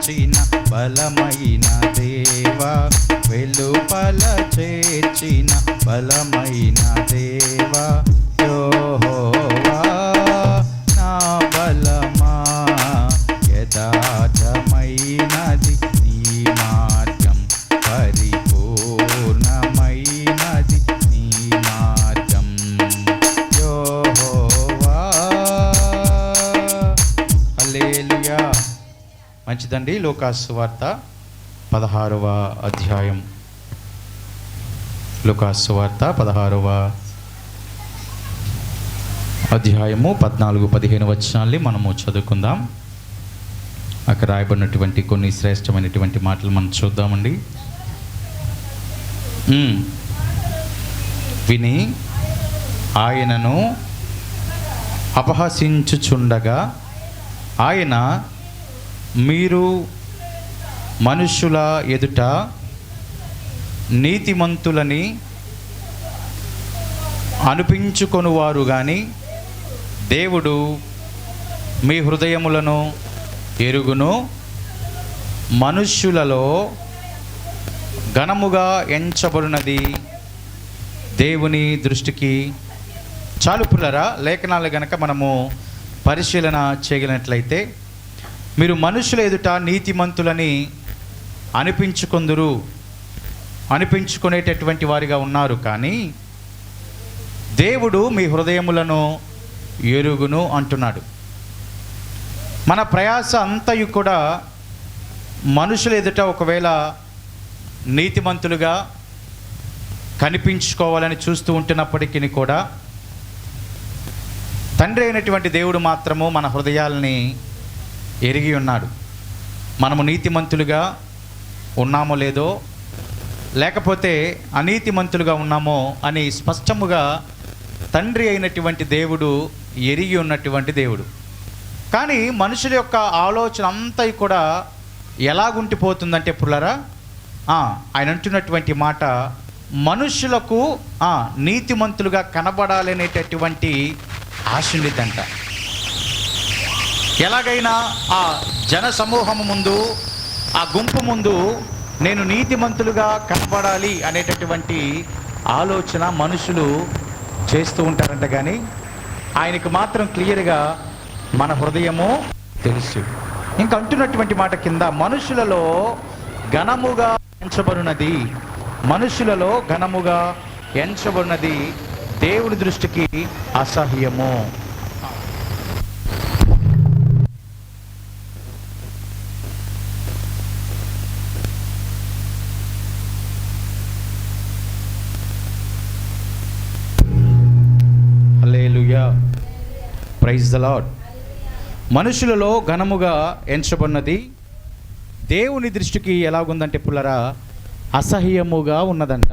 చేర్చిన బలమైన దేవా, వెలుపల చేర్చిన బలమైన దేవా, యెహోవా నా బలమా, యథార్థమైనది నీ మార్గం, పరిపూర్ణమైనది నీ మార్గం, యెహోవా. హల్లెలూయా. మంచిదండి. లూకాసు వార్త 16వ అధ్యాయం. లూకాసు వార్త 16వ అధ్యాయము 14-15 వచనాల్ని మనము చదువుకుందాం. అక్కడ రాయబడినటువంటి కొన్ని శ్రేష్టమైనటువంటి మాటలు మనం చూద్దామండి. విని ఆయనను అపహసించుచుండగా ఆయన, మీరు మనుషుల ఎదుట నీతిమంతులని అనిపించుకొనువారు గాని దేవుడు మీ హృదయములను ఎరుగును, మనుష్యులలో ఘనముగా ఎంచబడినది దేవుని దృష్టికి. చాలు పుల్లరా, లేఖనాలు గనక మనము పరిశీలన చేయగలిగినట్లయితే, మీరు మనుషుల ఎదుట నీతిమంతులని అనిపించుకునేటటువంటి వారిగా ఉన్నారు, కానీ దేవుడు మీ హృదయములను ఎరుగును అంటున్నాడు. మన ప్రయాస అంతయు కూడా మనుషుల ఎదుట ఒకవేళ నీతిమంతులుగా కనిపించుకోవాలని చూస్తూ ఉంటున్నప్పటికీ కూడా తండ్రి అయినటువంటి దేవుడు మాత్రము మన హృదయాల్ని ఎరిగి ఉన్నాడు. మనము నీతిమంతులుగా ఉన్నామో లేదో, లేకపోతే అనీతిమంతులుగా ఉన్నామో అని స్పష్టముగా తండ్రి అయినటువంటి దేవుడు ఎరిగి ఉన్నటువంటి దేవుడు. కానీ మనుషుల యొక్క ఆలోచన అంతా కూడా ఎలాగుంటిపోతుందంటే పుల్లరా, ఆయన అంటున్నటువంటి మాట, మనుషులకు నీతిమంతులుగా కనబడాలనేటటువంటి ఆశ ఉండిద్దంట. ఎలాగైనా ఆ జన సమూహము ముందు, ఆ గుంపు ముందు నేను నీతిమంతులుగా కనబడాలి అనేటటువంటి ఆలోచన మనుషులు చేస్తూ ఉంటారంట. కానీ ఆయనకు మాత్రం క్లియర్గా మన హృదయము తెలుసు. ఇంకా అంటున్నటువంటి మాట కింద, మనుషులలో ఘనముగా ఎంచబడినది, మనుషులలో ఘనముగా ఎంచబడినది దేవుని దృష్టికి అసహ్యము. హల్లెలూయా, ప్రైజ్ ద లార్డ్. మనుషులలో ఘనముగా ఎంచబడినది దేవుని దృష్టికి ఎలాగుందంటే పుల్లరా, అసహ్యముగా ఉన్నదంట.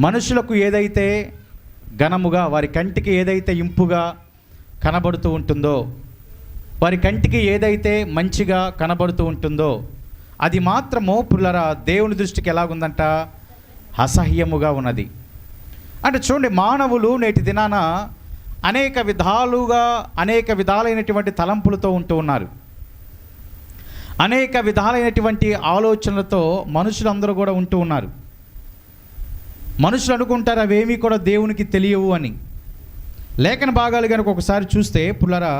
మనుషులకు ఏదైతే ఘనముగా, వారి కంటికి ఏదైతే ఇంపుగా కనబడుతూ ఉంటుందో, వారి కంటికి ఏదైతే మంచిగా కనబడుతూ ఉంటుందో, అది మాత్రము పుల్లరా దేవుని దృష్టికి ఎలాగుందంట, అసహ్యముగా ఉన్నది. అంటే చూడండి, మానవులు నేటి దినాన అనేక విధాలైనటువంటి తలంపులతో ఉంటూ ఉన్నారు. అనేక విధాలైనటువంటి ఆలోచనలతో మనుషులందరూ కూడా ఉంటూ ఉన్నారు. మనుషులు అనుకుంటారు అవేమీ కూడా దేవునికి తెలియవు అని. లేఖన భాగాలు కనుక ఒకసారి చూస్తే పుల్లరా,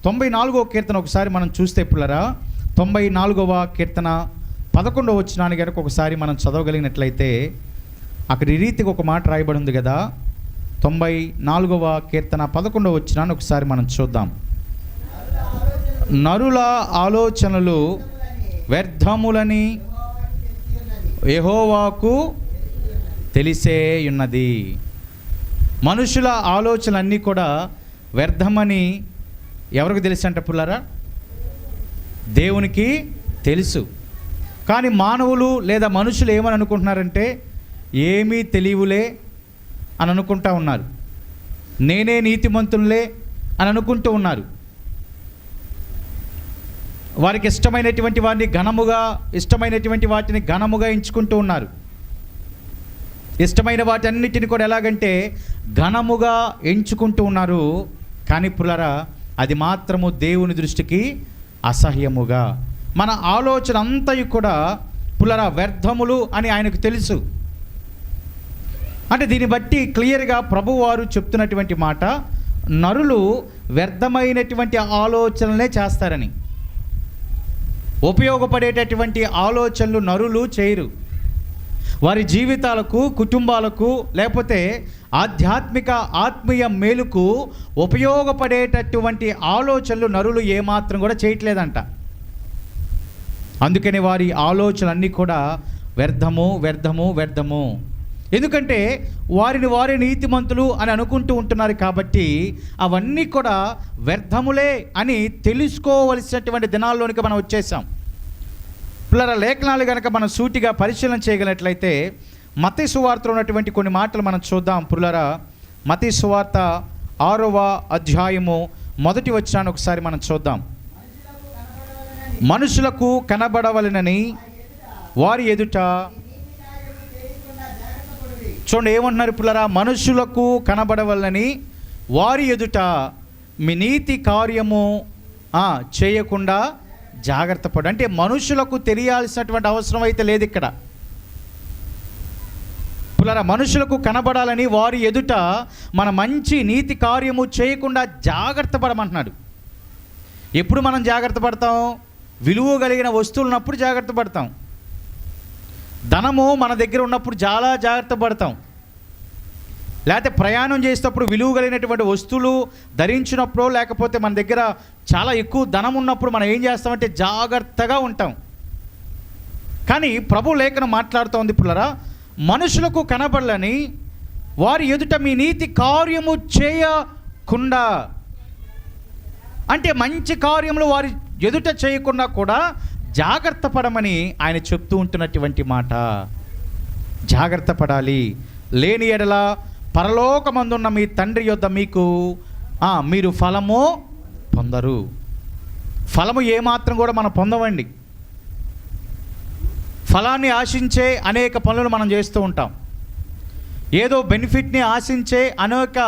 94వ కీర్తన ఒకసారి మనం చూస్తే పుల్లరా, 94వ కీర్తన 11వ వచనాన్ని కనుక ఒకసారి మనం చదవగలిగినట్లయితే అక్కడ ఈ రీతికి ఒక మాట రాయబడి ఉంది కదా. 94వ కీర్తన 11వ వచనాన్ని ఒకసారి మనం చూద్దాం. నరుల ఆలోచనలు వ్యర్థములని యెహోవాకు తెలిసే ఉన్నది. మనుషుల ఆలోచనలన్నీ కూడా వ్యర్థమని ఎవరికి తెలుసు అంట పుల్లారా? దేవునికి తెలుసు. కానీ మానవులు లేదా మనుషులు ఏమని అనుకుంటున్నారంటే, ఏమీ తెలియవులే అని అనుకుంటూ ఉన్నారు. నేనే నీతిమంతులే అని అనుకుంటూ ఉన్నారు. వారికి ఇష్టమైనటువంటి వాటిని ఘనముగా ఎంచుకుంటూ ఉన్నారు. ఇష్టమైన వాటి అన్నిటిని కూడా ఎలాగంటే ఘనముగా ఎంచుకుంటూ ఉన్నారు. కానీ పుల్లరా, అది మాత్రము దేవుని దృష్టికి అసహ్యముగా, మన ఆలోచన అంతయు కూడా పుల్లరా వ్యర్థములు అని ఆయనకు తెలుసు. అంటే దీన్ని బట్టి క్లియర్గా ప్రభువారు చెప్తున్నటువంటి మాట, నరులు వ్యర్థమైనటువంటి ఆలోచనలే చేస్తారని. ఉపయోగపడేటటువంటి ఆలోచనలు నరులు చేయరు. వారి జీవితాలకు, కుటుంబాలకు, లేకపోతే ఆధ్యాత్మిక ఆత్మీయ మేలుకు ఉపయోగపడేటటువంటి ఆలోచనలు నరులు ఏమాత్రం కూడా చేయట్లేదంట. అందుకని వారి ఆలోచనలన్నీ కూడా వ్యర్థము వ్యర్థము వ్యర్థము. ఎందుకంటే వారి నీతిమంతులు అని అనుకుంటూ ఉంటున్నారు కాబట్టి అవన్నీ కూడా వ్యర్థములే అని తెలుసుకోవలసినటువంటి దినాల్లోనికి మనం వచ్చేసాం. పిల్లల లేఖనాలు కనుక మనం సూటిగా పరిశీలన చేయగలిగినట్లయితే మత్తయి సువార్తలో ఉన్నటువంటి కొన్ని మాటలు మనం చూద్దాం. పుల్లరా, మత్తయి సువార్త 6వ అధ్యాయము 1వ వచనాన్ని ఒకసారి మనం చూద్దాం. మనుషులకు కనబడవలెనని వారి ఎదుట, చూడండి ఏమంటున్నారు పిల్లరా, మనుషులకు కనబడవలనని వారి ఎదుట మీ నీతి కార్యము చేయకుండా జాగ్రత్త పడు. అంటే మనుషులకు తెలియాల్సినటువంటి అవసరం అయితే లేదు ఇక్కడ పిల్లరా. మనుషులకు కనబడాలని వారి ఎదుట మన మంచి నీతి కార్యము చేయకుండా జాగ్రత్త పడమంటున్నాడు. ఎప్పుడు మనం జాగ్రత్త పడతాం? విలువ కలిగిన వస్తువులు ఉన్నప్పుడు జాగ్రత్త పడతాం. ధనము మన దగ్గర ఉన్నప్పుడు చాలా జాగ్రత్త పడతాం. లేకపోతే ప్రయాణం చేసేటప్పుడు విలువ కలిగినటువంటి వస్తువులు ధరించినప్పుడు, లేకపోతే మన దగ్గర చాలా ఎక్కువ ధనం ఉన్నప్పుడు మనం ఏం చేస్తామంటే జాగ్రత్తగా ఉంటాం. కానీ ప్రభు లేఖనం మాట్లాడుతోంది పిల్లరా, మనుషులకు కనబడాలని వారి ఎదుట మీ నీతి కార్యము చేయకుండా, అంటే మంచి కార్యములు వారి ఎదుట చేయకుండా కూడా జాగ్రత్త పడమని ఆయన చెప్తూ ఉంటున్నటువంటి మాట. జాగ్రత్త పడాలి. లేని ఎడల పరలోకమందున్న మీ తండ్రి యొద్ద మీరు ఫలము పొందరు. ఫలము ఏమాత్రం కూడా మనం పొందవండి. ఫలాన్ని ఆశించే అనేక పనులు మనం చేస్తూ ఉంటాం. ఏదో బెనిఫిట్ని ఆశించే అనేక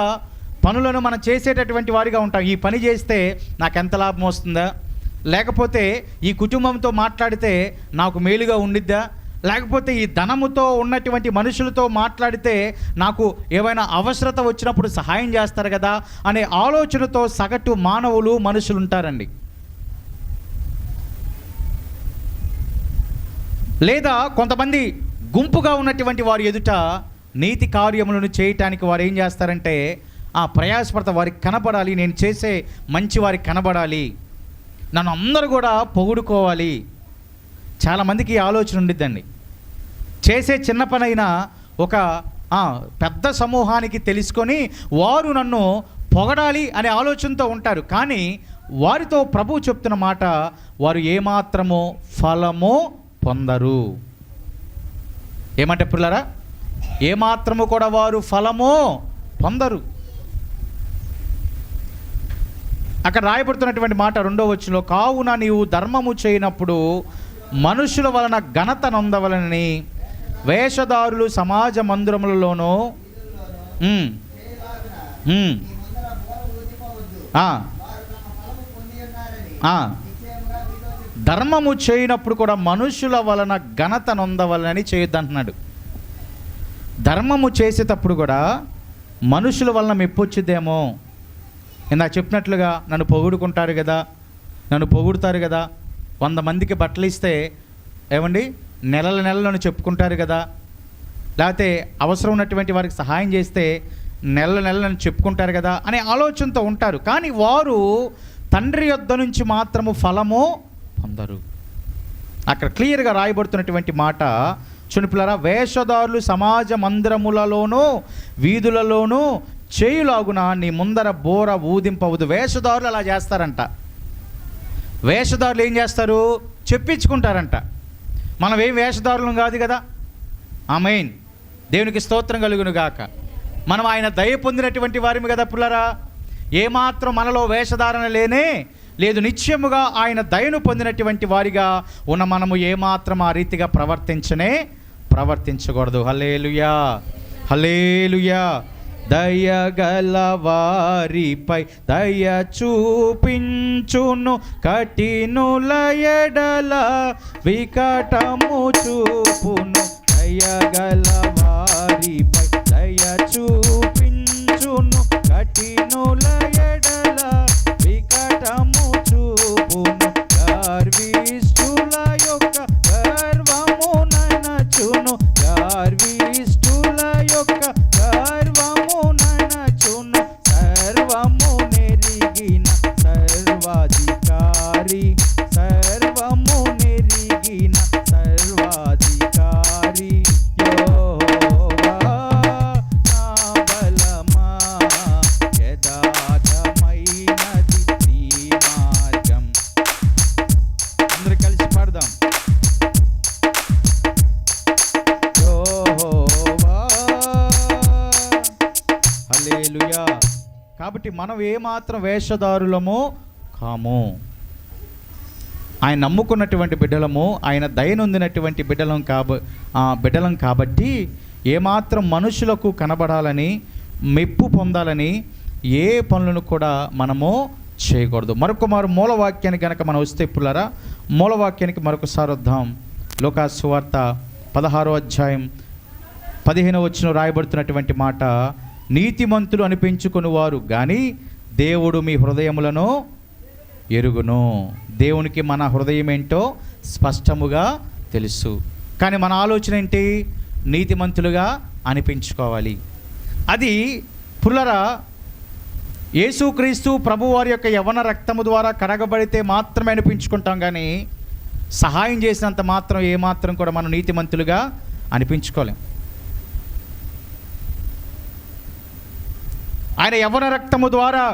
పనులను మనం చేసేటటువంటి వారిగా ఉంటాం. ఈ పని చేస్తే నాకు ఎంత లాభం వస్తుందా, లేకపోతే ఈ కుటుంబంతో మాట్లాడితే నాకు మేలుగా ఉండిద్దా, లేకపోతే ఈ ధనముతో ఉన్నటువంటి మనుషులతో మాట్లాడితే నాకు ఏమైనా అవసరత వచ్చినప్పుడు సహాయం చేస్తారు కదా అనే ఆలోచనతో సగటు మనుషులు ఉంటారండి. లేదా కొంతమంది గుంపుగా ఉన్నటువంటి వారి ఎదుట నీతి కార్యములను చేయటానికి వారు ఏం చేస్తారంటే ప్రయాసపడతా, వారికి కనబడాలి, నేను చేసే మంచి వారికి కనబడాలి, నన్ను అందరూ కూడా పొగుడుకోవాలి. చాలామందికి ఈ ఆలోచన ఉండిద్దండి. చేసే చిన్న పనైనా ఒక పెద్ద సమూహానికి తెలుసుకొని వారు నన్ను పొగడాలి అనే ఆలోచనతో ఉంటారు. కానీ వారితో ప్రభువు చెప్తున్న మాట, వారు ఏమాత్రమో ఫలము పొందరు. ఏమంటే పిల్లరా, ఏమాత్రము కూడా వారు ఫలము పొందరు. అక్కడ రాయబడుతున్నటువంటి మాట 2వ వచనంలో, కావున నీవు ధర్మము చేయనప్పుడు మనుషుల వలన ఘనత నొందవలనని వేషధారులు సమాజ మందిరములలోనూ ధర్మము చేయనప్పుడు కూడా మనుషుల వలన ఘనత నొందవలనని చేయొద్దంటున్నాడు. ధర్మము చేసేటప్పుడు కూడా మనుషుల వలన మెప్పొచ్చుద్దేమో. ఇందాక చెప్పినట్లుగా నన్ను పొగుడుకుంటారు కదా, నన్ను పొగుడుతారు కదా, 100 మందికి బట్టలు ఇస్తే ఏమండి నెలలను చెప్పుకుంటారు కదా, లేకపోతే అవసరం ఉన్నటువంటి వారికి సహాయం చేస్తే నెలలను చెప్పుకుంటారు కదా అనే ఆలోచనతో ఉంటారు. కానీ వారు తండ్రి యొద్ద నుంచి మాత్రము ఫలము పొందరు. అక్కడ క్లియర్గా రాయబడుతున్నటువంటి మాట చునిపులరా, వేషధారులు సమాజ మందిరములలోనూ వీధులలోనూ చేయులాగున నీ ముందర బోర ఊదింపవద్దు. వేషధారులు అలా చేస్తారంట. వేషధారులు ఏం చేస్తారు? చెప్పించుకుంటారంట. మనం ఏం వేషధారులం కాదు కదా. ఆమేన్, దేవునికి స్తోత్రం కలుగును గాక. మనం ఆయన దయ పొందినటువంటి వారిమి కదా పిల్లరా. ఏమాత్రం మనలో వేషధారణ లేనే లేదు. నిశ్చయముగా ఆయన దయను పొందినటువంటి వారిగా ఉన్న మనము ఏమాత్రం ఆ రీతిగా ప్రవర్తించకూడదు. హల్లెలూయా, హల్లెలూయా. దయగల వారిపై దయ చూపించును, కఠినుల ఎడల వికటము చూపును. దయగల వారిపై దయ చూపించును, కఠినుల ఎడల వికటము చూపును. గర్విష్ఠుల యొక్క గర్వము ననచును, గర్విష్ఠుల యొక్క గర్వము ననచును. సర్వము నెరిగిన సర్వాధికారి, సర్వము నెరిగిన సర్వాధికారి యెహోవా నా బలమా, యథార్థమైనది నీ మార్గం. అందరూ కలిసి పాడదాం. యెహోవా హల్లెలూయా. కాబట్టి మనం ఏమాత్రం వేషధారులమో కాము. ఆయన నమ్ముకున్నటువంటి బిడ్డలము, ఆయన దయనొందినటువంటి బిడ్డలం కాబట్టి ఏమాత్రం మనుషులకు కనబడాలని, మెప్పు పొందాలని ఏ పనులను కూడా మనము చేయకూడదు. మరొకమారు మూలవాక్యానికి కనుక మనం వస్తే పుల్లరా, మూలవాక్యానికి మరొకసారి వద్దాం. లూకాసు సువార్త 16వ అధ్యాయం 15వ వచనం రాయబడుతున్నటువంటి మాట, నీతిమంతులు అనిపించుకుని వారు కానీ దేవుడు మీ హృదయములను ఎరుగును. దేవునికి మన హృదయం ఏంటో స్పష్టముగా తెలుసు. కానీ మన ఆలోచన ఏంటి? నీతిమంతులుగా అనిపించుకోవాలి. అది పుల్లరా యేసుక్రీస్తు ప్రభువారి యొక్క యవ్వన రక్తము ద్వారా కడగబడితే మాత్రమే అనిపించుకుంటాం. కానీ సహాయం చేసినంత మాత్రం ఏమాత్రం కూడా మనం నీతిమంతులుగా అనిపించుకోలేం. ఆయన యవ్వన రక్తము ద్వారా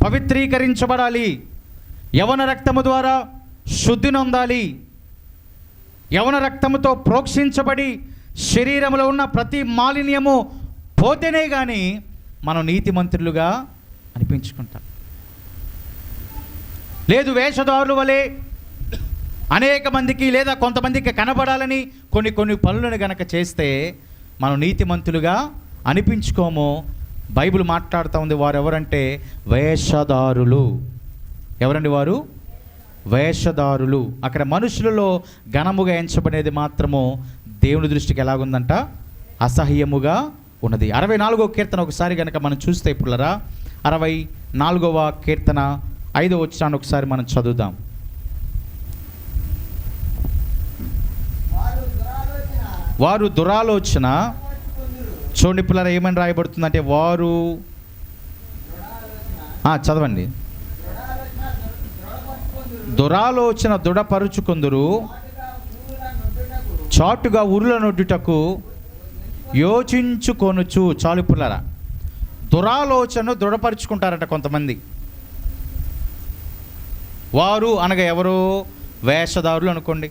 పవిత్రీకరించబడాలి, యవ్వన రక్తము ద్వారా శుద్ధి నొందాలి, యవ్వన రక్తముతో ప్రోక్షించబడి శరీరంలో ఉన్న ప్రతి మాలిన్యము పోతేనే కానీ మనం నీతిమంతులుగా అనిపించుకుంటాం. లేదు వేషధారుల వలె అనేక మందికి లేదా కొంతమందికి కనబడాలని కొన్ని పనులను గనక చేస్తే మనం నీతిమంతులుగా అనిపించుకోము. బైబిల్ మాట్లాడుతూ ఉంది, వారు ఎవరంటే వేషధారులు. ఎవరండి వారు? వేషధారులు. అక్కడ మనుషులలో ఘనముగా ఎంచబడేది మాత్రము దేవుని దృష్టికి ఎలాగుందంట? అసహ్యముగా ఉన్నది. 64వ కీర్తన ఒకసారి కనుక మనం చూస్తే ఇప్పుడులరా, 64వ కీర్తన 5వ వచనాన్ని ఒకసారి మనం చదువుదాం. వారు దురాలోచన, చూడండి పిల్లరా ఏమని రాయబడుతుందంటే, వారు చదవండి. దురాలోచన దృఢపరుచుకుందురు, చాటుగా ఉరుల నొడ్డుటకు యోచించుకొనుచు. చాలు పిల్లరా, దురాలోచనను దృఢపరుచుకుంటారట కొంతమంది. వారు అనగా ఎవరు? వేషధారులు అనుకోండి,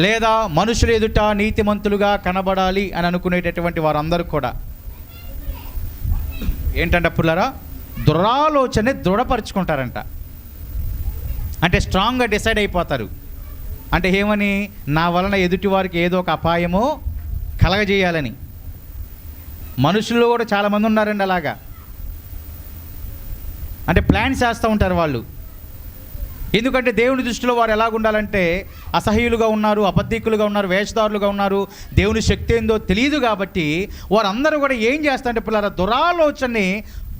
లేదా మనుషులు ఎదుట నీతిమంతులుగా కనబడాలి అని అనుకునేటటువంటి వారందరూ కూడా ఏంటంటే పుల్లరా, దురాలోచనే దృఢపరుచుకుంటారంట. అంటే స్ట్రాంగ్గా డిసైడ్ అయిపోతారు. అంటే ఏమని? నా వలన ఎదుటి వారికి ఏదో ఒక అపాయమో కలగజేయాలని. మనుషుల్లో కూడా చాలామంది ఉన్నారండి అలాగా. అంటే ప్లాన్స్ చేస్తూ ఉంటారు వాళ్ళు. ఎందుకంటే దేవుని దృష్టిలో వారు ఎలాగుండాలంటే అసహ్యులుగా ఉన్నారు, అబద్ధికులుగా ఉన్నారు, వేషధారులుగా ఉన్నారు, దేవుని శక్తి ఏందో తెలియదు. కాబట్టి వారందరూ కూడా ఏం చేస్తారంటే పిల్లల దురాలోచనని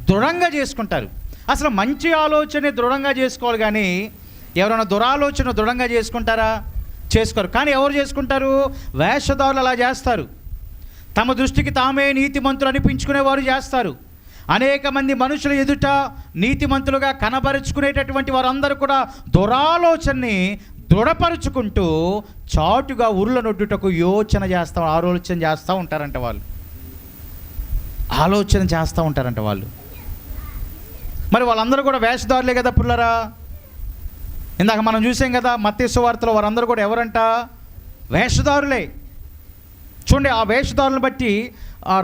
దృఢంగా చేసుకుంటారు. అసలు మంచి ఆలోచన దృఢంగా చేసుకోవాలి, కానీ ఎవరైనా దురాలోచన దృఢంగా చేసుకుంటారా? చేసుకోరు. కానీ ఎవరు చేసుకుంటారు? వేషధారులు అలా చేస్తారు. తమ దృష్టికి తామే నీతిమంతులు అనిపించుకునేవారు చేస్తారు. అనేక మంది మనుషుల ఎదుట నీతిమంతులుగా కనబరుచుకునేటటువంటి వారందరూ కూడా దురాలోచనని దృఢపరుచుకుంటూ చాటుగా ఉరుల నొడ్డుటకు ఆలోచన చేస్తూ ఉంటారంట వాళ్ళు. ఆలోచన చేస్తూ ఉంటారంట వాళ్ళు. మరి వాళ్ళందరూ కూడా వేషధారులే కదా పుల్లరా. ఇందాక మనం చూసాం కదా మత్తయి సువార్తలో, వారందరూ కూడా ఎవరంట? వేషధారులే. చూడండి, ఆ వేషధారులను బట్టి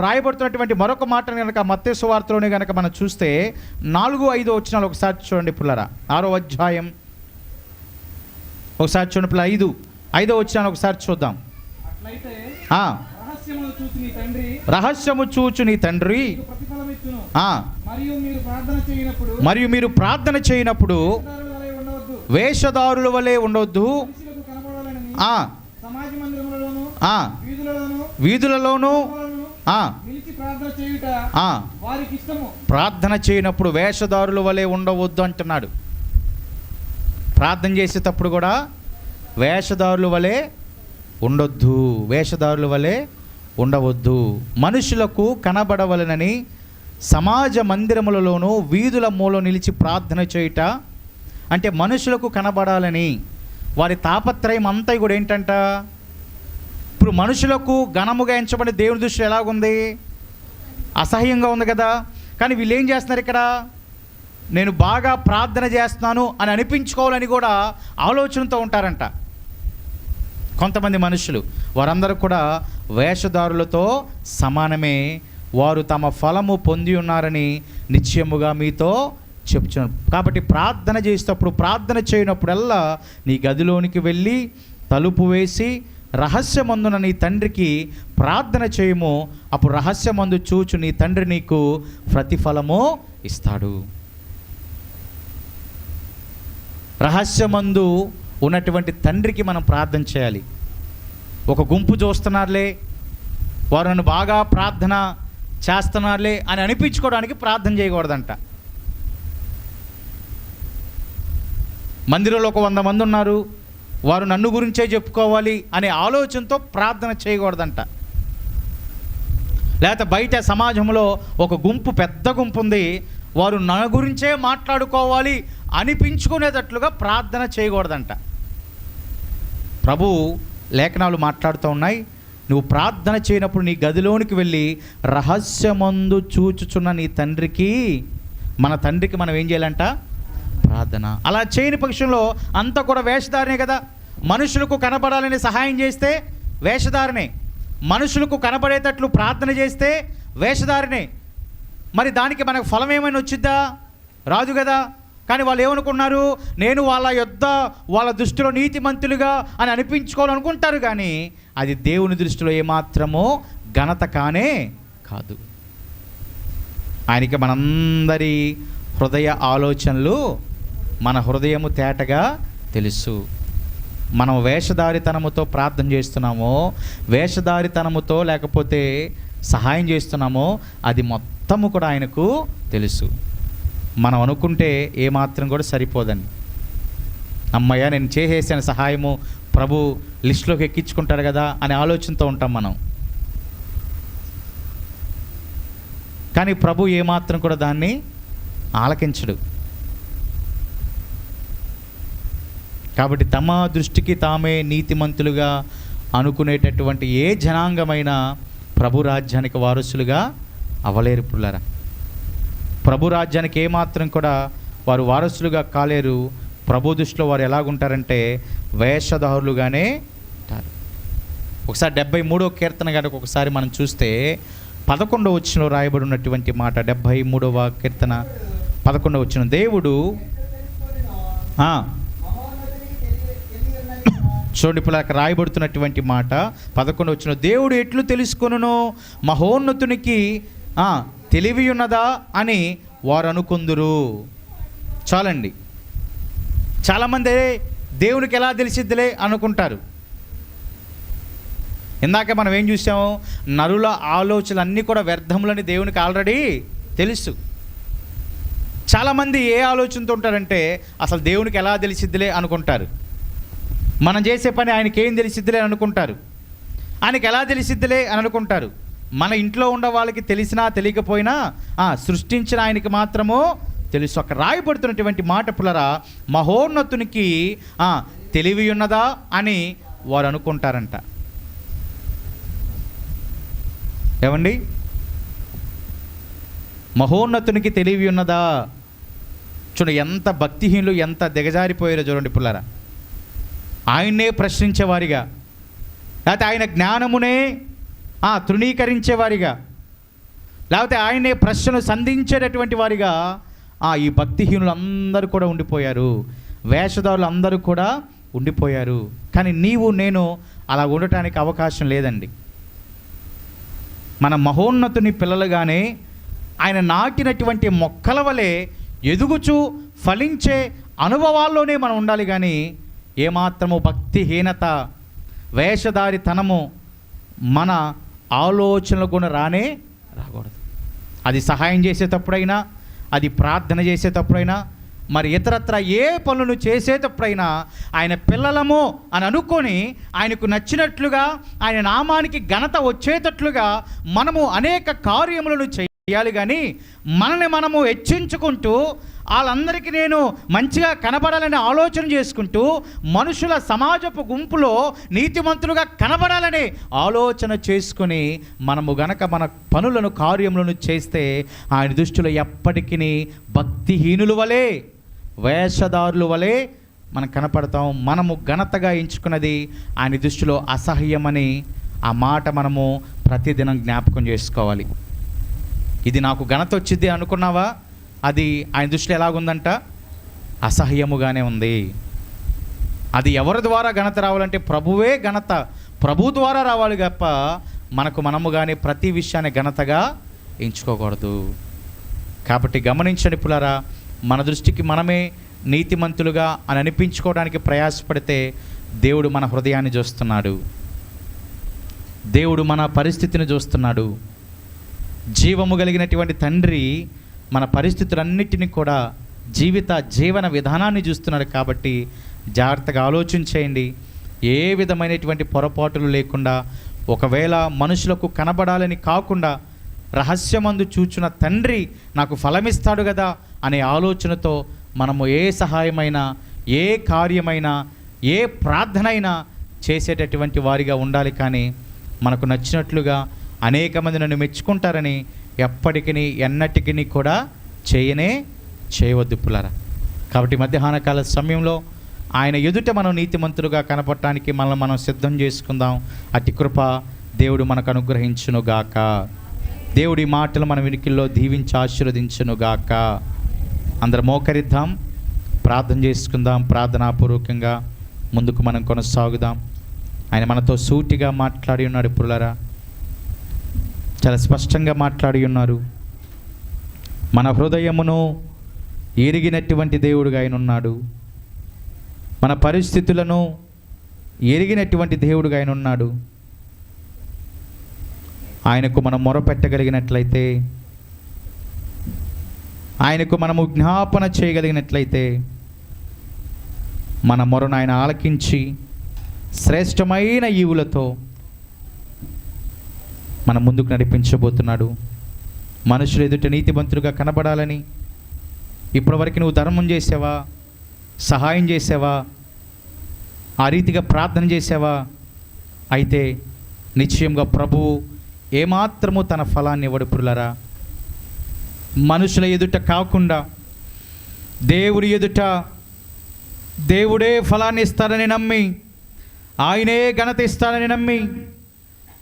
రాయబడుతున్నటువంటి మరొక మాటను కనుక మత్తయి సువార్తలోనే కనుక మనం చూస్తే 4-5 వచనాలు ఒకసారి చూడండి పుల్లరా. 6వ అధ్యాయం ఒకసారి చూడండి పిల్ల. 5వ వచనాలు ఒకసారి చూద్దాం. రహస్యము చూచు నీ తండ్రి ఆ, మరియు మీరు ప్రార్థన చేయనప్పుడు వేషధారుల వలె ఉండవద్దు. ఆ, ఆ, వీధులలోను ప్రార్థన చేయనప్పుడు వేషధారుల వలె ఉండవద్దు అంటున్నాడు. ప్రార్థన చేసేటప్పుడు కూడా వేషధారుల వలె ఉండొద్దు, వేషధారుల వలె ఉండవద్దు. మనుషులకు కనబడవలనని సమాజ మందిరములలోనూ వీధుల మూల నిలిచి ప్రార్థన చేయుట అంటే మనుషులకు కనబడాలని వారి తాపత్రయం అంతా కూడా ఏంటంట. ఇప్పుడు మనుషులకు ఘనముగా ఎంచబడి దేవుని దృష్టిలో ఎలాగుంది? అసహ్యంగా ఉంది కదా. కానీ వీళ్ళు ఏం చేస్తున్నారు ఇక్కడ? నేను బాగా ప్రార్థన చేస్తున్నాను అని అనిపించుకోవాలని కూడా ఆలోచనతో ఉంటారంట కొంతమంది మనుషులు. వారందరూ కూడా వేషధారులతో సమానమే, వారు తమ ఫలము పొంది ఉన్నారని నిశ్చయముగా మీతో చెప్తున్నాను. కాబట్టి ప్రార్థన చేసేటప్పుడు, ప్రార్థన చేయనప్పుడల్లా నీ గదిలోనికి వెళ్ళి తలుపు వేసి రహస్యమందున నీ తండ్రికి ప్రార్థన చేయము. అప్పుడు రహస్యమందు చూచు నీ తండ్రి నీకు ప్రతిఫలము ఇస్తాడు. రహస్యమందు ఉన్నటువంటి తండ్రికి మనం ప్రార్థన చేయాలి. ఒక గుంపు చూస్తున్నారులే, వారు నన్ను బాగా ప్రార్థన చేస్తున్నారులే అని అనిపించుకోవడానికి ప్రార్థన చేయకూడదంట. మందిరంలో ఒక 100 మంది ఉన్నారు, వారు నన్ను గురించే చెప్పుకోవాలి అనే ఆలోచనతో ప్రార్థన చేయకూడదంట. లేకపోతే బయట సమాజంలో ఒక గుంపు, పెద్ద గుంపు ఉంది, వారు నా గురించే మాట్లాడుకోవాలి అనిపించుకునేటట్లుగా ప్రార్థన చేయకూడదంట. ప్రభు లేఖనాలు మాట్లాడుతూ ఉన్నాయి, నువ్వు ప్రార్థన చేయనప్పుడు నీ గదిలోనికి వెళ్ళి రహస్యమందు చూచుచున్న నీ తండ్రికి, మన తండ్రికి మనం ఏం చేయాలంట? ప్రార్థన. అలా చేయని పక్షంలో అంతా కూడా వేషధారనే కదా. మనుషులకు కనబడాలని సహాయం చేస్తే వేషధారనే, మనుషులకు కనబడేటట్లు ప్రార్థన చేస్తే వేషధారనే. మరి దానికి మనకు ఫలం ఏమైనా వచ్చిద్దా? రాదు కదా. కానీ వాళ్ళు ఏమనుకున్నారు? నేను వాళ్ళ దృష్టిలో నీతిమంతులుగా అని అనిపించుకోవాలనుకుంటారు, కానీ అది దేవుని దృష్టిలో ఏమాత్రమో ఘనత కానే కాదు. ఆయనకి మనందరి హృదయ ఆలోచనలు, మన హృదయము తేటగా తెలుసు. మనం వేషధారితనముతో ప్రార్థన చేస్తున్నామో, వేషధారితనముతో లేకపోతే సహాయం చేస్తున్నామో, అది మొత్తము కూడా ఆయనకు తెలుసు. మనం అనుకుంటే ఏమాత్రం కూడా సరిపోదని. అమ్మయ్య నేను చేసేసిన సహాయము ప్రభు లిస్టులోకి ఎక్కించుకుంటాడు కదా అనే ఆలోచనతో ఉంటాం మనం. కానీ ప్రభు ఏమాత్రం కూడా దాన్ని ఆలకించడు. కాబట్టి తమ దృష్టికి తామే నీతిమంతులుగా అనుకునేటటువంటి ఏ జనాంగమైనా ప్రభు రాజ్యానికి వారసులుగా అవ్వలేరు పుల్లారా. ప్రభు రాజ్యానికి ఏమాత్రం కూడా వారు వారసులుగా కాలేరు. ప్రభు దృష్టిలో వారు ఎలాగుంటారంటే వేషధారులుగానే ఉంటారు. ఒకసారి 73వ కీర్తన గనక ఒకసారి మనం చూస్తే 11వ వచనంలో రాయబడి ఉన్నటువంటి మాట, 73వ కీర్తన 11వ వచనం, దేవుడు చూడండి ఇప్పుడు అక్కడ రాయబడుతున్నటువంటి మాట 11వ వచనం, దేవుడు ఎట్లు తెలుసుకొనును మహోన్నతునికి తెలివి ఉన్నదా అని వారు అనుకుందురు. చాలండి. చాలామంది దేవునికి ఎలా తెలిసిద్దిలే అనుకుంటారు. ఇందాక మనం ఏం చూసాము? నరుల ఆలోచనలు అన్నీ కూడా వ్యర్థములని దేవునికి ఆల్రెడీ తెలుసు. చాలామంది ఏ ఆలోచనతో ఉంటారంటే అసలు దేవునికి ఎలా తెలిసిద్దిలే అనుకుంటారు. మనం చేసే పని ఆయనకి ఏం తెలిసిద్దిలే అనుకుంటారు. ఆయనకి ఎలా తెలిసిద్దిలే అని అనుకుంటారు. మన ఇంట్లో ఉన్న వాళ్ళకి తెలిసినా తెలియకపోయినా సృష్టించిన ఆయనకి మాత్రము తెలుసు. అక్కడ రాయబడుతున్నటువంటి మాట పులరా, మహోన్నతునికి తెలివి ఉన్నదా అని వారు అనుకుంటారంట. ఏమండి, మహోన్నతునికి తెలివి ఉన్నదా? చూడండి ఎంత భక్తిహీనులు, ఎంత దిగజారిపోయారో చూడండి పుల్లారా. ఆయన్నే ప్రశ్నించేవారిగా, లేకపోతే ఆయన జ్ఞానమునే తృణీకరించేవారిగా, లేకపోతే ఆయనే ప్రశ్నలు సంధించేటటువంటి వారిగా ఈ భక్తిహీనులు అందరూ కూడా ఉండిపోయారు. వేషధారులు అందరూ కూడా ఉండిపోయారు. కానీ నీవు నేను అలా ఉండటానికి అవకాశం లేదండి. మన మహోన్నతుని పిల్లలుగానే ఆయన నాటినటువంటి మొక్కల వలె ఎదుగుచూ ఫలించే అనుభవాల్లోనే మనం ఉండాలి. కానీ ఏమాత్రము భక్తిహీనత, వేషధారితనము మన ఆలోచనలు కూడా రాకూడదు. అది సహాయం చేసేటప్పుడైనా, అది ప్రార్థన చేసేటప్పుడైనా, మరి ఇతరత్ర ఏ పనులను చేసేటప్పుడైనా ఆయన పిల్లలము అని అనుకొని ఆయనకు నచ్చినట్లుగా, ఆయన నామానికి ఘనత వచ్చేటట్లుగా మనము అనేక కార్యములను చేయాలి. కానీ మనల్ని మనము హెచ్చించుకుంటూ వాళ్ళందరికీ నేను మంచిగా కనబడాలని ఆలోచన చేసుకుంటూ మనుషుల సమాజపు గుంపులో నీతిమంతులుగా కనబడాలని ఆలోచన చేసుకుని మనము గనక మన పనులను, కార్యములను చేస్తే ఆయన దృష్టిలో ఎప్పటికీ భక్తిహీనుల వలె, వేషధారుల వలె మనం కనపడతాం. మనము ఘనతగా ఎంచుకున్నది ఆయన దృష్టిలో అసహ్యమని ఆ మాట మనము ప్రతిదినం జ్ఞాపకం చేసుకోవాలి. ఇది నాకు ఘనత వచ్చింది అనుకున్నావా? అది ఆయన దృష్టిలో ఎలాగుందంట? అసహ్యముగానే ఉంది. అది ఎవరి ద్వారా ఘనత రావాలంటే ప్రభువే ఘనత, ప్రభు ద్వారా రావాలి తప్ప మనము కానీ ప్రతి విషయాన్ని ఘనతగా ఎంచుకోకూడదు. కాబట్టి గమనించండి పులారా, మన దృష్టికి మనమే నీతిమంతులుగా అని అనిపించుకోవడానికి ప్రయాసపడితే దేవుడు మన హృదయాన్ని చూస్తున్నాడు, దేవుడు మన పరిస్థితిని చూస్తున్నాడు. జీవము కలిగినటువంటి తండ్రి మన పరిస్థితులన్నిటినీ కూడా, జీవన విధానాన్ని చూస్తున్నాడు. కాబట్టి జాగ్రత్తగా ఆలోచన చేయండి. ఏ విధమైనటువంటి పొరపాటులు లేకుండా, ఒకవేళ మనుషులకు కనబడాలని కాకుండా రహస్యమందు చూచున్న తండ్రి నాకు ఫలమిస్తాడు కదా అనే ఆలోచనతో మనము ఏ సహాయమైనా, ఏ కార్యమైనా, ఏ ప్రార్థనైనా చేసేటటువంటి వారిగా ఉండాలి. కానీ మనకు నచ్చినట్లుగా అనేక మంది నన్ను మెచ్చుకుంటారని ఎప్పటికీ ఎన్నటికీ కూడా చేయవద్దు పులారా. కాబట్టి మధ్యాహ్నకాల సమయంలో ఆయన ఎదుట మనం నీతిమంతులుగా కనపడటానికి మనల్ని మనం సిద్ధం చేసుకుందాం. అతి కృప దేవుడు మనకు అనుగ్రహించునుగాక. దేవుడి మాటలు మన వినికిల్లో దీవించి ఆశీర్వదించునుగాక. అందరం మోకరిద్దాం, ప్రార్థన చేసుకుందాం. ప్రార్థనాపూర్వకంగా ముందుకు మనం కొనసాగుదాం. ఆయన మనతో సూటిగా మాట్లాడి ఉన్నాడు పులారా, చాలా స్పష్టంగా మాట్లాడి ఉన్నారు. మన హృదయమును ఎరిగినటువంటి దేవుడుగా ఆయన ఉన్నాడు. మన పరిస్థితులను ఎరిగినటువంటి దేవుడుగా ఆయన ఉన్నాడు. ఆయనకు మనం మొరపెట్టగలిగినట్లయితే, ఆయనకు మనము జ్ఞాపన చేయగలిగినట్లయితే మన మొరను ఆయన ఆలకించి శ్రేష్టమైన ఈవులతో మన ముందుకు నడిపించబోతున్నాడు. మనుషులు ఎదుట నీతిమంతులుగా కనబడాలని ఇప్పటివరకు నువ్వు ధర్మం చేసావా, సహాయం చేసావా, ఆ రీతిగా ప్రార్థన చేసావా? అయితే నిశ్చయంగా ప్రభువు ఏమాత్రము తన ఫలాన్ని ఇవ్వడు పురులారా. మనుషుల ఎదుట కాకుండా దేవుడి ఎదుట దేవుడే ఫలాన్ని ఇస్తాడని నమ్మి, ఆయనే ఘనత ఇస్తాడని నమ్మి,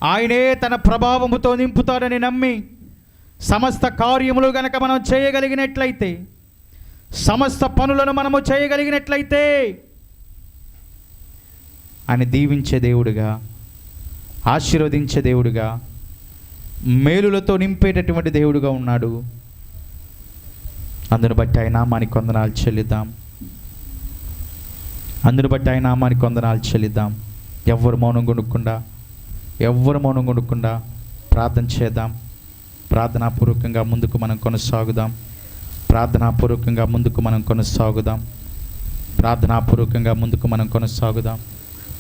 ఆయనే తన ప్రభావముతో నింపుతాడని నమ్మి సమస్త కార్యములు గనక మనం చేయగలిగినట్లయితే, సమస్త పనులను మనము చేయగలిగినట్లయితే ఆయన దీవించే దేవుడుగా, ఆశీర్వదించే దేవుడుగా, మేలులతో నింపేటటువంటి దేవుడుగా ఉన్నాడు. అందును బట్టి ఆయన నామానికి వందనాలు చెల్లిద్దాం. ఎవ్వరు మౌనం కొనుక్కుండా ప్రార్థన చేద్దాం. ప్రార్థనాపూర్వకంగా ముందుకు మనం కొనసాగుదాం.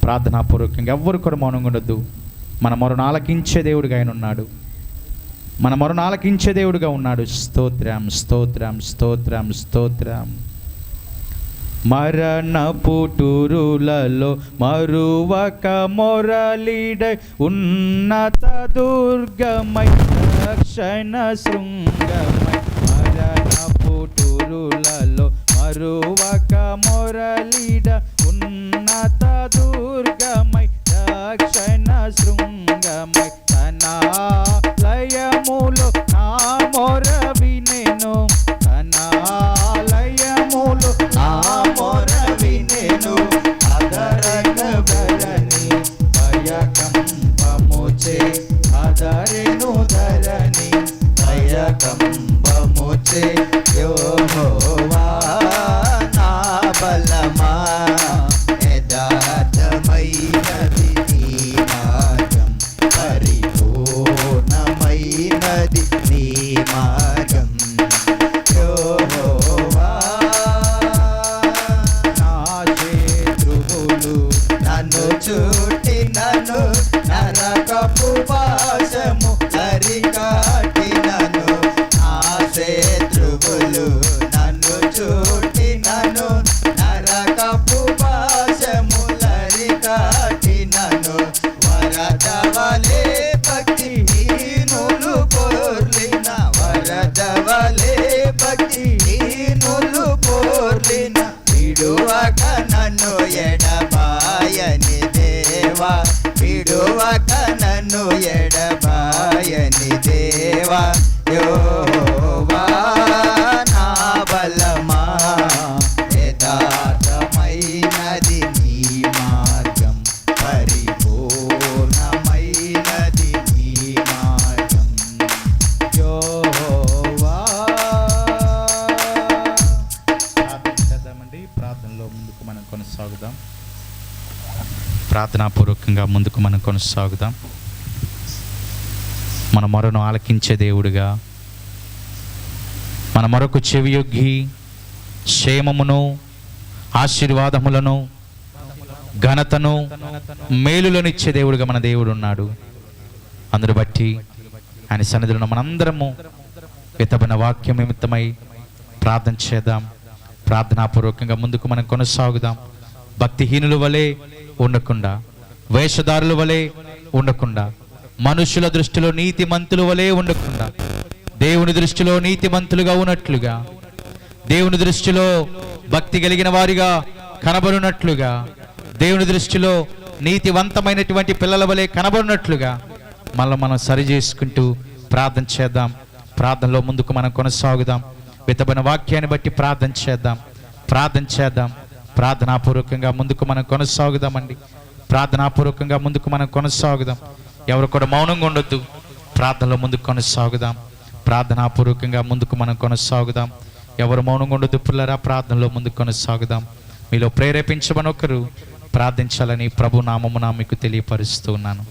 ప్రార్థనాపూర్వకంగా ఎవ్వరు కూడా మౌనంగా ఉండొద్దు. మన మొరను ఆలకించే దేవుడుగా ఆయన ఉన్నాడు. స్తోత్రం. మరణ పుటూరులలో మరువక మొరలిడ ఉన్నత దుర్గమై రక్షణ శృంగమై. మరణ పుటూరులలో మరువక మొరలిడ ఉన్నత దుర్గమై రక్షణ శృంగమై. తనాలయములో నా మొర వినెను, తనాలయములో నా మొర వినెను. అదరగబరని భయకంపముచే అదరెను విడువక నన్ను ఎడబాయని దేవా, విడువక నన్ను ఎడబాయని దేవా, యెహోవా నా బలమా, యథార్థమైనది నీ మార్గం, పరిపూర్ణమైనది నీ మార్గం, యెహోవా. ప్రార్థన చేద్దామండి. ప్రార్థనలో ముందుకు మనం కొనసాగుదాం. ప్రార్థనాపూర్వకంగా ముందుకు మనం కొనసాగుదాం. మన మొరను ఆలకించే దేవుడుగా, మన మొరకు చెవియొగ్గి క్షేమమును, ఆశీర్వాదములను, ఘనతను, మేలులనిచ్చే దేవుడుగా మన దేవుడు ఉన్నాడు. అందును బట్టి ఆయన సన్నిధిలో మనందరము విత్తబడిన వాక్యం నిమిత్తమై ప్రార్థన చేద్దాం. ప్రార్థనాపూర్వకంగా ముందుకు మనం కొనసాగుదాం. భక్తిహీనుల వలె ఉండకుండా, వేషధారుల వలె ఉండకుండా, మనుషుల దృష్టిలో నీతిమంతుల వలె ఉండకుండా, దేవుని దృష్టిలో నీతిమంతులుగా ఉన్నట్లుగా, దేవుని దృష్టిలో భక్తి కలిగిన వారిగా కనబడినట్లుగా, దేవుని దృష్టిలో నీతివంతమైనటువంటి పిల్లల వలె కనబడినట్లుగా మనం సరి చేసుకుంటూ ప్రార్థన చేద్దాం. ప్రార్థనలో ముందుకు మనం కొనసాగుదాం. విత్తబడిన వాక్యాన్ని బట్టి ప్రార్థన చేద్దాం. ప్రార్థనాపూర్వకంగా ముందుకు మనం కొనసాగుదామండి. ప్రార్థనాపూర్వకంగా ముందుకు మనం కొనసాగుదాం. ఎవరు కూడా మౌనంగా ఉండొద్దు. ప్రార్థనలో ముందుకు కొనసాగుదాం. ప్రార్థనాపూర్వకంగా ముందుకు మనం కొనసాగుదాం. ఎవరు మౌనంగా ఉండొద్దు పిల్లరా. ప్రార్థనలో ముందుకు కొనసాగుదాం. మీలో ప్రేరేపించమని ఒకరు ప్రార్థించాలని ప్రభు నామమున మీకు తెలియపరుస్తూ ఉన్నాను.